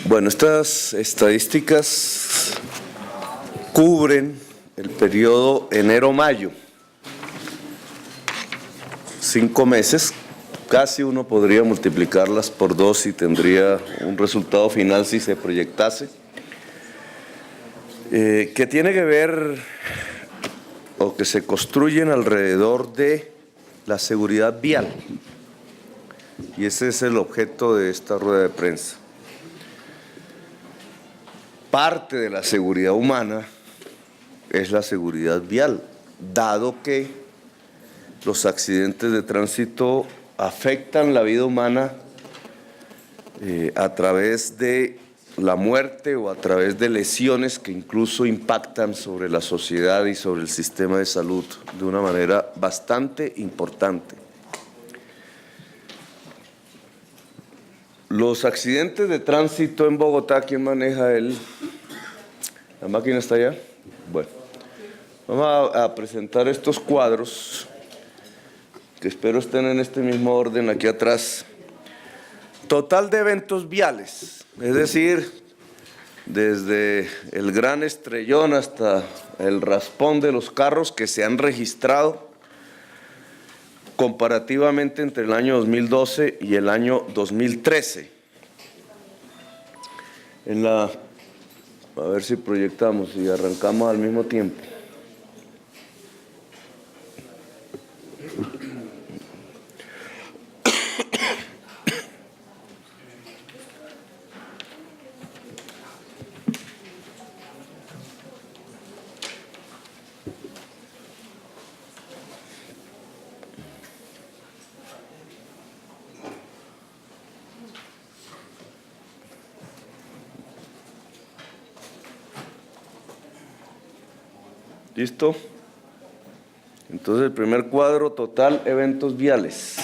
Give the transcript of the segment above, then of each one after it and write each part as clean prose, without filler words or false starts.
Bueno, estas estadísticas cubren el periodo enero-mayo, 5 meses, casi uno podría multiplicarlas por 2 y tendría un resultado final si se proyectase, que tiene que ver o que se construyen alrededor de la seguridad vial. Y ese es el objeto de esta rueda de prensa. Parte de la seguridad humana es la seguridad vial, dado que los accidentes de tránsito afectan la vida humana a través de la muerte o a través de lesiones que incluso impactan sobre la sociedad y sobre el sistema de salud de una manera bastante importante. Los accidentes de tránsito en Bogotá, ¿quién maneja la máquina está allá? Bueno, vamos a presentar estos cuadros que espero estén en este mismo orden aquí atrás. Total de eventos viales, es decir, desde el gran estrellón hasta el raspón de los carros que se han registrado comparativamente entre el año 2012 y el año 2013. A ver si proyectamos y arrancamos al mismo tiempo. ¿Listo? Entonces, el primer cuadro, total, eventos viales.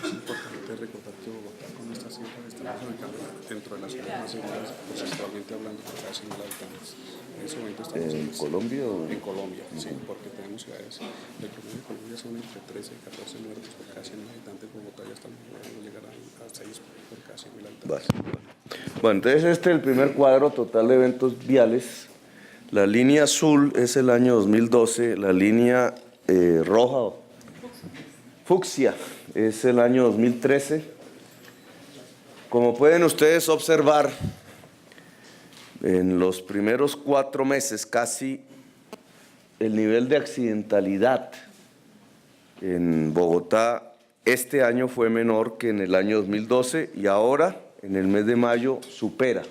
Es importante recordar que Bogotá, con esta cifra, estamos ubicando dentro de las zonas más seguras, porcentualmente hablando, por cada 100.000 habitantes. En este momento estamos ¿En Colombia? En Colombia, sí, porque tenemos ciudades. El promedio de Colombia son entre 13 y 14 muertos por cada 100.000 habitantes. Bogotá ya estamos logrando llegar a 6 por cada 100.000 habitantes. Bueno, entonces este es el primer cuadro total de eventos viales. La línea azul es el año 2012, la línea roja, fucsia, es el año 2013. Como pueden ustedes observar, en los primeros 4 meses casi el nivel de accidentalidad en Bogotá este año fue menor que en el año 2012 y ahora en el mes de mayo supera,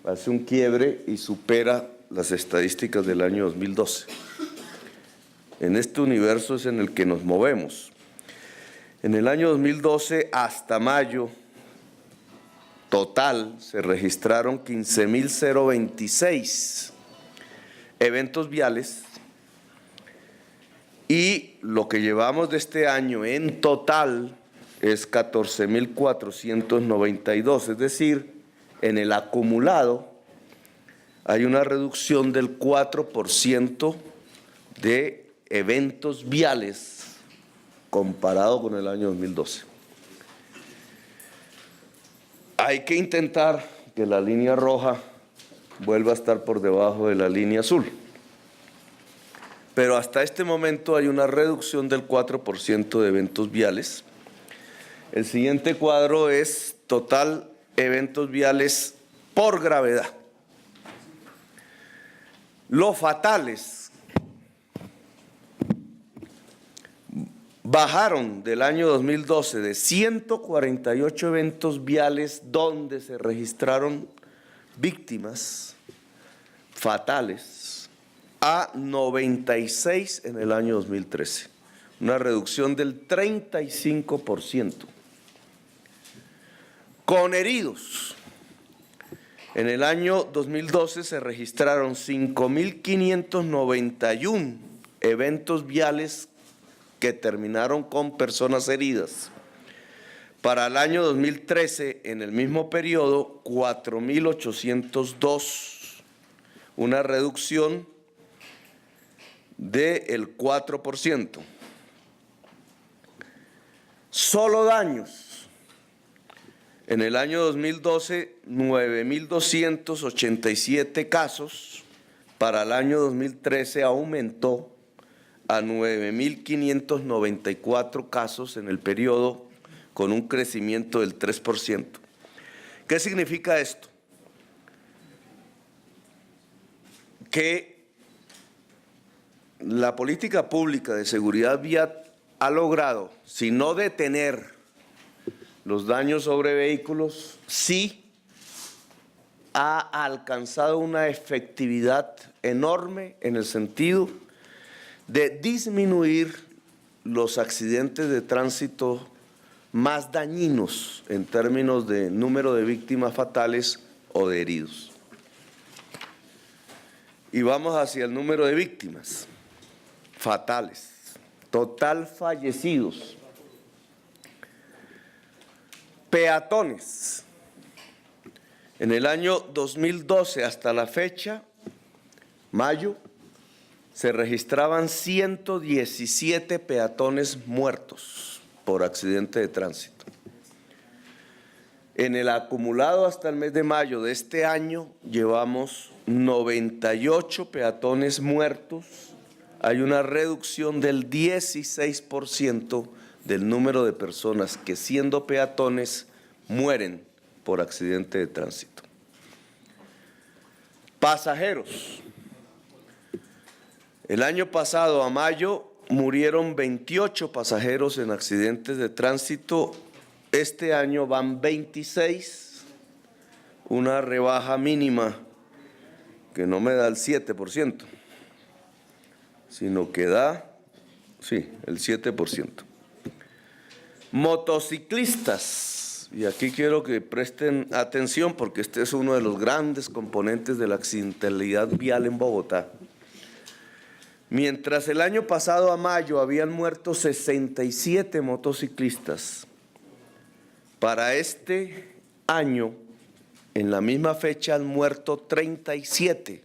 hace un quiebre y supera las estadísticas del año 2012. En este universo es en el que nos movemos. En el año 2012 hasta mayo total se registraron 15.026 eventos viales y lo que llevamos de este año en total es 14.492, es decir, en el acumulado hay una reducción del 4% de eventos viales comparado con el año 2012. Hay que intentar que la línea roja vuelva a estar por debajo de la línea azul. Pero hasta este momento hay una reducción del 4% de eventos viales. El siguiente cuadro es total eventos viales por gravedad. Los fatales bajaron del año 2012 de 148 eventos viales donde se registraron víctimas fatales a 96 en el año 2013, una reducción del 35%. Con heridos, en el año 2012 se registraron 5.591 eventos viales que terminaron con personas heridas. Para el año 2013, en el mismo periodo, 4.802, una reducción del 4%. Solo daños. En el año 2012, 9.287 casos. Para el año 2013 aumentó a 9.594 casos en el periodo, con un crecimiento del 3%. ¿Qué significa esto? Que la política pública de seguridad vial ha logrado, si no detener los daños sobre vehículos, sí ha alcanzado una efectividad enorme en el sentido de disminuir los accidentes de tránsito más dañinos en términos de número de víctimas fatales o de heridos. Y vamos hacia el número de víctimas fatales. Total fallecidos. Peatones. En el año 2012 hasta la fecha, mayo, se registraban 117 peatones muertos por accidente de tránsito. En el acumulado hasta el mes de mayo de este año llevamos 98 peatones muertos. Hay una reducción del 16% del número de personas que, siendo peatones, mueren por accidente de tránsito. Pasajeros. El año pasado, a mayo, murieron 28 pasajeros en accidentes de tránsito. Este año van 26, una rebaja mínima que no me da el 7%, sino que da, sí, el 7%. Motociclistas, y aquí quiero que presten atención porque este es uno de los grandes componentes de la accidentalidad vial en Bogotá. Mientras el año pasado a mayo habían muerto 67 motociclistas, para este año, en la misma fecha, han muerto 37.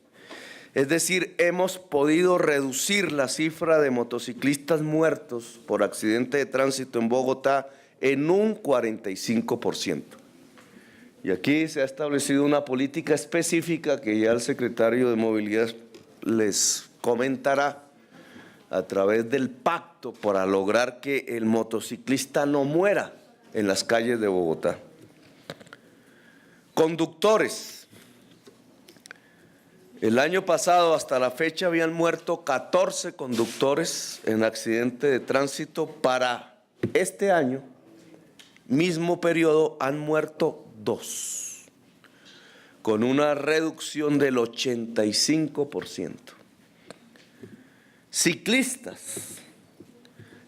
Es decir, hemos podido reducir la cifra de motociclistas muertos por accidente de tránsito en Bogotá en un 45%. Y aquí se ha establecido una política específica que ya el secretario de Movilidad les comentará a través del pacto para lograr que el motociclista no muera en las calles de Bogotá. Conductores. El año pasado hasta la fecha habían muerto 14 conductores en accidente de tránsito. Para este año, mismo periodo, han muerto 2, con una reducción del 85%. Ciclistas.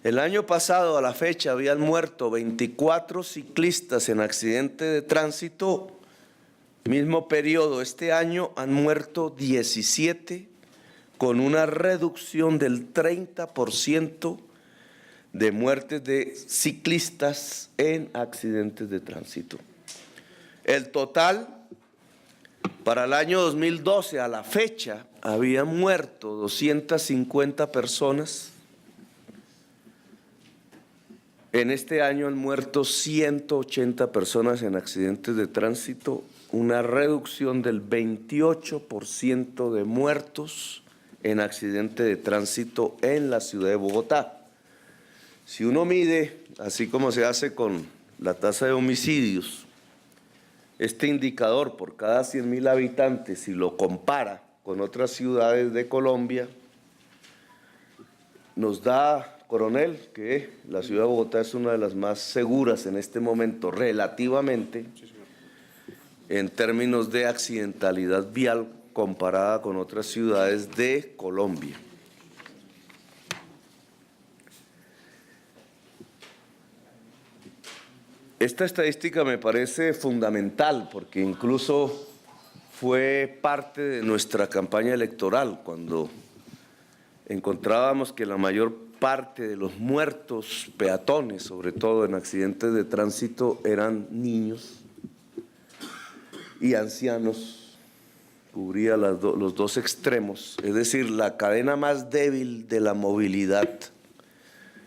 El año pasado a la fecha habían muerto 24 ciclistas en accidente de tránsito. Mismo periodo, este año han muerto 17, con una reducción del 30% de muertes de ciclistas en accidentes de tránsito. El total, para el año 2012 a la fecha, habían muerto 250 personas. En este año han muerto 180 personas en accidentes de tránsito, una reducción del 28% de muertos en accidente de tránsito en la ciudad de Bogotá. Si uno mide, así como se hace con la tasa de homicidios, este indicador por cada 100.000 habitantes, y lo compara con otras ciudades de Colombia, nos da, coronel, que la ciudad de Bogotá es una de las más seguras en este momento, relativamente, en términos de accidentalidad vial comparada con otras ciudades de Colombia. Esta estadística me parece fundamental porque incluso fue parte de nuestra campaña electoral cuando encontrábamos que la mayor parte de los muertos peatones, sobre todo en accidentes de tránsito, eran niños y ancianos. Cubría los dos extremos, es decir, la cadena más débil de la movilidad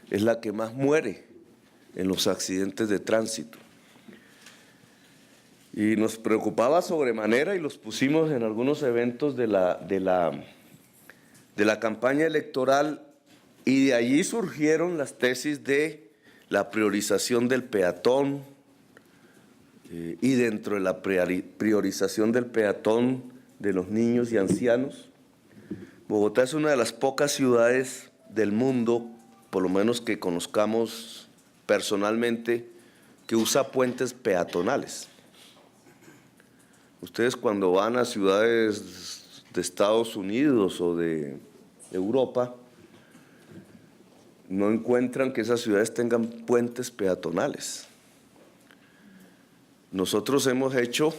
es la que más muere en los accidentes de tránsito. Y nos preocupaba sobremanera y los pusimos en algunos eventos de la campaña electoral, y de allí surgieron las tesis de la priorización del peatón, y dentro de la priorización del peatón de los niños y ancianos. Bogotá es una de las pocas ciudades del mundo, por lo menos que conozcamos personalmente, que usa puentes peatonales. Ustedes cuando van a ciudades de Estados Unidos o de Europa, no encuentran que esas ciudades tengan puentes peatonales. Nosotros hemos hecho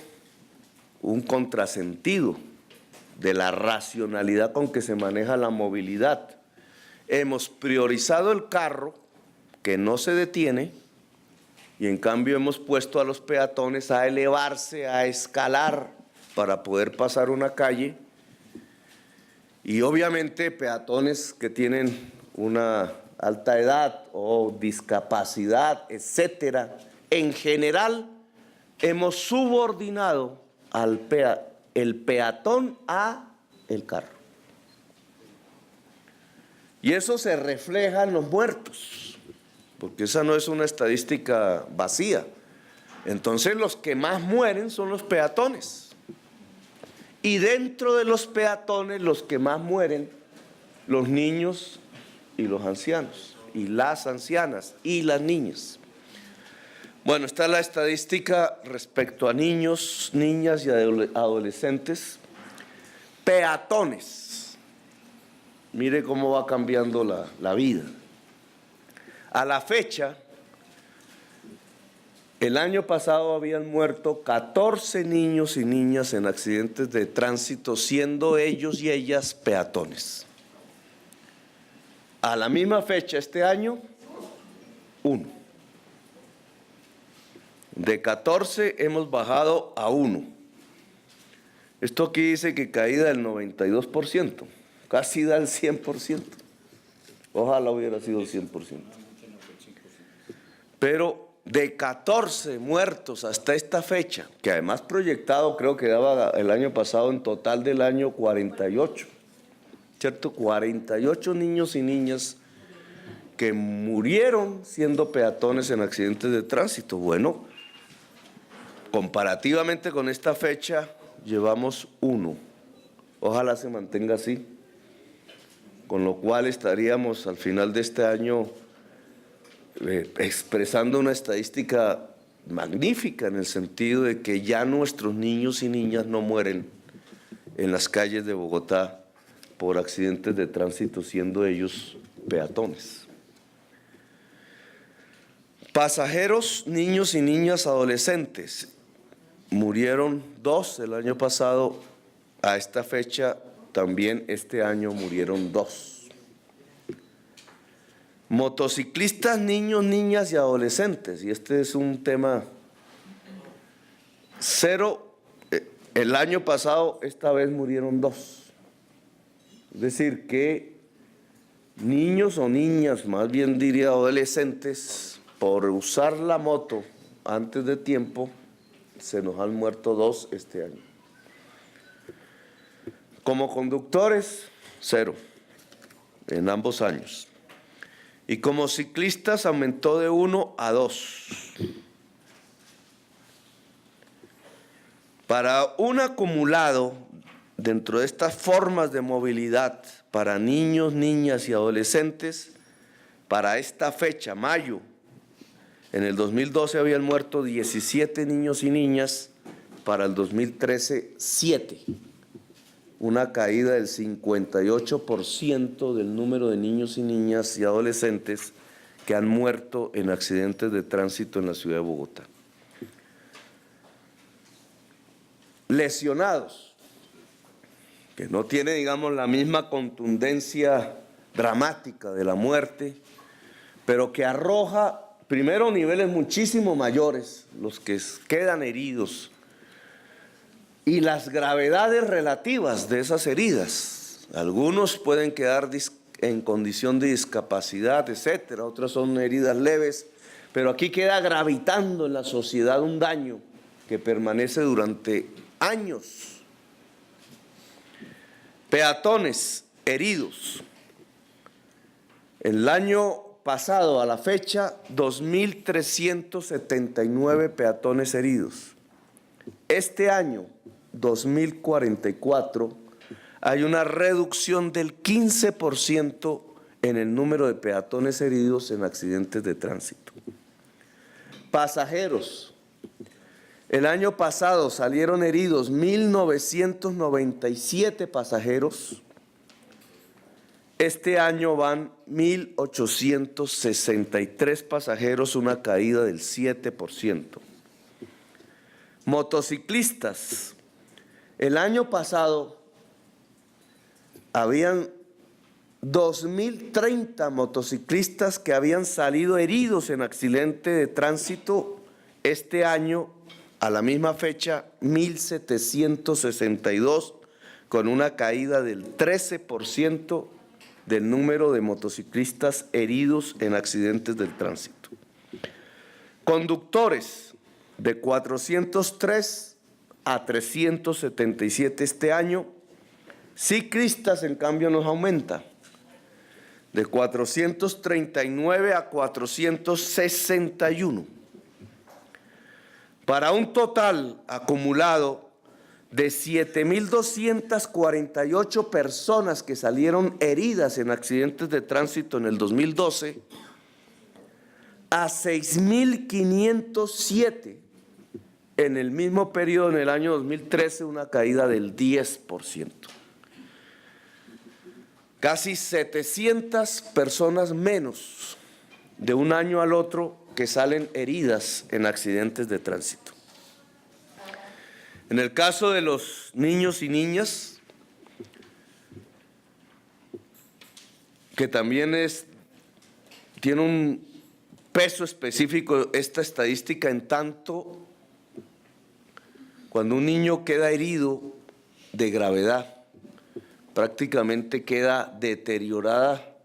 un contrasentido de la racionalidad con que se maneja la movilidad. Hemos priorizado el carro, que no se detiene, y en cambio hemos puesto a los peatones a elevarse, a escalar para poder pasar una calle. Y obviamente peatones que tienen una alta edad o discapacidad, etcétera, en general hemos subordinado el peatón a el carro. Y eso se refleja en los muertos, porque esa no es una estadística vacía. Entonces los que más mueren son los peatones. Y dentro de los peatones los que más mueren, los niños y los ancianos, y las ancianas y las niñas. Bueno, está la estadística respecto a niños, niñas y adolescentes. Peatones. Mire cómo va cambiando la vida. A la fecha, el año pasado habían muerto 14 niños y niñas en accidentes de tránsito, siendo ellos y ellas peatones. A la misma fecha este año, 1. De 14 hemos bajado a 1. Esto aquí dice que caída del 92%, casi da el 100%. Ojalá hubiera sido el 100%. Pero de 14 muertos hasta esta fecha, que además proyectado creo que daba el año pasado en total del año 48, ¿cierto? 48 niños y niñas que murieron siendo peatones en accidentes de tránsito. Bueno, comparativamente con esta fecha llevamos 1. Ojalá se mantenga así, con lo cual estaríamos al final de este año expresando una estadística magnífica, en el sentido de que ya nuestros niños y niñas no mueren en las calles de Bogotá por accidentes de tránsito, siendo ellos peatones. Pasajeros, niños y niñas adolescentes. Murieron 2 el año pasado, a esta fecha también este año murieron 2. Motociclistas, niños, niñas y adolescentes, y este es un tema 0, el año pasado esta vez murieron 2. Es decir, que niños o niñas, más bien diría adolescentes, por usar la moto antes de tiempo, se nos han muerto 2 este año. Como conductores, 0 en ambos años. Y como ciclistas aumentó de 1 a 2. Para un acumulado dentro de estas formas de movilidad para niños, niñas y adolescentes, para esta fecha, mayo, en el 2012 habían muerto 17 niños y niñas, para el 2013, 7. Una caída del 58% del número de niños y niñas y adolescentes que han muerto en accidentes de tránsito en la ciudad de Bogotá. Lesionados, que no tiene, digamos, la misma contundencia dramática de la muerte, pero que arroja primero niveles muchísimo mayores, los que quedan heridos, y las gravedades relativas de esas heridas. Algunos pueden quedar en condición de discapacidad, etcétera, otras son heridas leves, pero aquí queda gravitando en la sociedad un daño que permanece durante años. Peatones heridos. El año pasado a la fecha, 2.379 peatones heridos. Este año, 2044, hay una reducción del 15% en el número de peatones heridos en accidentes de tránsito. Pasajeros. El año pasado salieron heridos 1.997 pasajeros. Este año van 1.863 pasajeros, una caída del 7%. Motociclistas. El año pasado habían 2.030 motociclistas que habían salido heridos en accidente de tránsito. Este año, a la misma fecha, 1.762, con una caída del 13% del número de motociclistas heridos en accidentes del tránsito. Conductores, de 403 a 377 este año. Ciclistas, en cambio, nos aumenta, de 439 a 461, para un total acumulado de 7.248 personas que salieron heridas en accidentes de tránsito en el 2012 a 6.507 en el mismo periodo en el año 2013, una caída del 10%. Casi 700 personas menos de un año al otro que salen heridas en accidentes de tránsito. En el caso de los niños y niñas, que también tiene un peso específico esta estadística, en tanto cuando un niño queda herido de gravedad, prácticamente queda deteriorada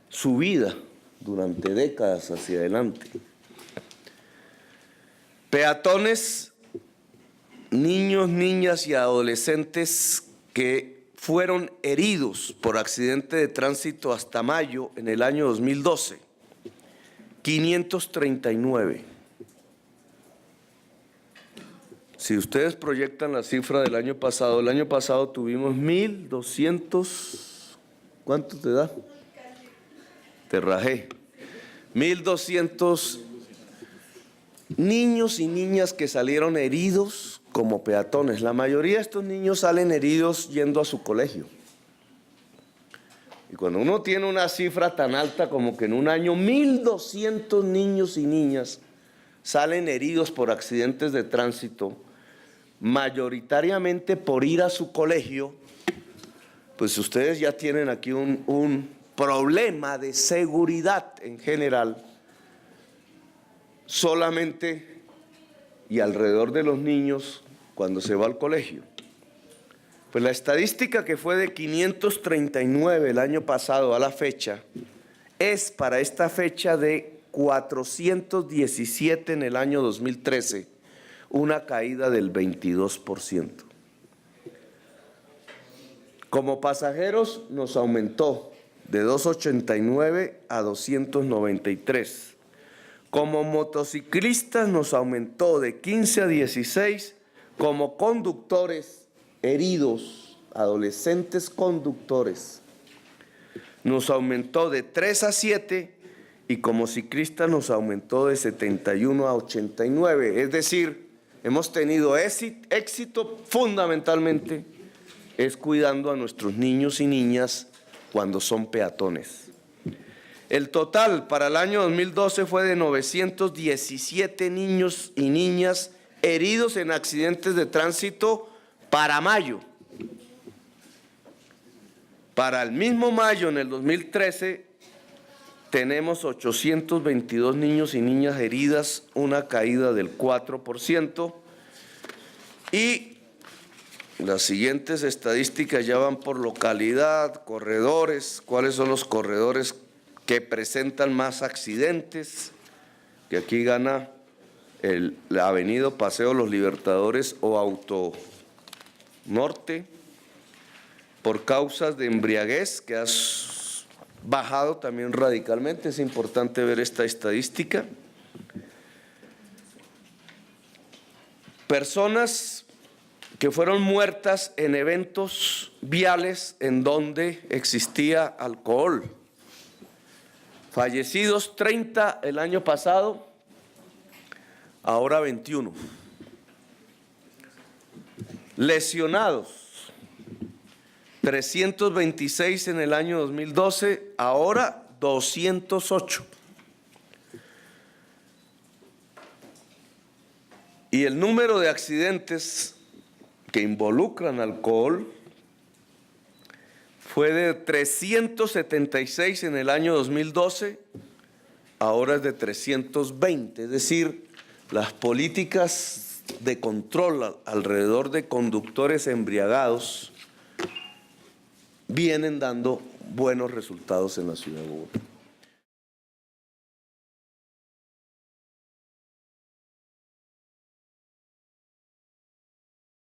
su vida durante décadas hacia adelante. Peatones, niños, niñas y adolescentes que fueron heridos por accidente de tránsito hasta mayo en el año 2012, 539. Si ustedes proyectan la cifra del año pasado, el año pasado tuvimos 1.200, ¿cuánto te da? Te rajé. 1.200 niños y niñas que salieron heridos como peatones. La mayoría de estos niños salen heridos yendo a su colegio. Y cuando uno tiene una cifra tan alta como que en un año 1.200 niños y niñas salen heridos por accidentes de tránsito, mayoritariamente por ir a su colegio, pues ustedes ya tienen aquí un problema de seguridad en general, solamente y alrededor de los niños cuando se va al colegio. Pues la estadística, que fue de 539 el año pasado a la fecha, es para esta fecha de 417 en el año 2013, una caída del 22%. Como pasajeros nos aumentó de 289 a 293. Como motociclistas nos aumentó de 15 a 16. Como conductores heridos, adolescentes conductores, nos aumentó de 3 a 7, y como ciclistas nos aumentó de 71 a 89. Es decir, hemos tenido éxito fundamentalmente es cuidando a nuestros niños y niñas cuando son peatones. El total para el año 2012 fue de 917 niños y niñas heridos en accidentes de tránsito para mayo. Para el mismo mayo, en el 2013, tenemos 822 niños y niñas heridas, una caída del 4%. Y las siguientes estadísticas ya van por localidad, corredores, cuáles son los corredores que presentan más accidentes, que aquí gana la avenida Paseo Los Libertadores o Auto Norte, por causas de embriaguez, que ha bajado también radicalmente. Es importante ver esta estadística. Personas que fueron muertas en eventos viales en donde existía alcohol. Fallecidos 30 el año pasado, ahora 21. Lesionados 326 en el año 2012, ahora 208. Y el número de accidentes que involucran alcohol fue de 376 en el año 2012, ahora es de 320. Es decir, las políticas de control alrededor de conductores embriagados vienen dando buenos resultados en la ciudad de Bogotá.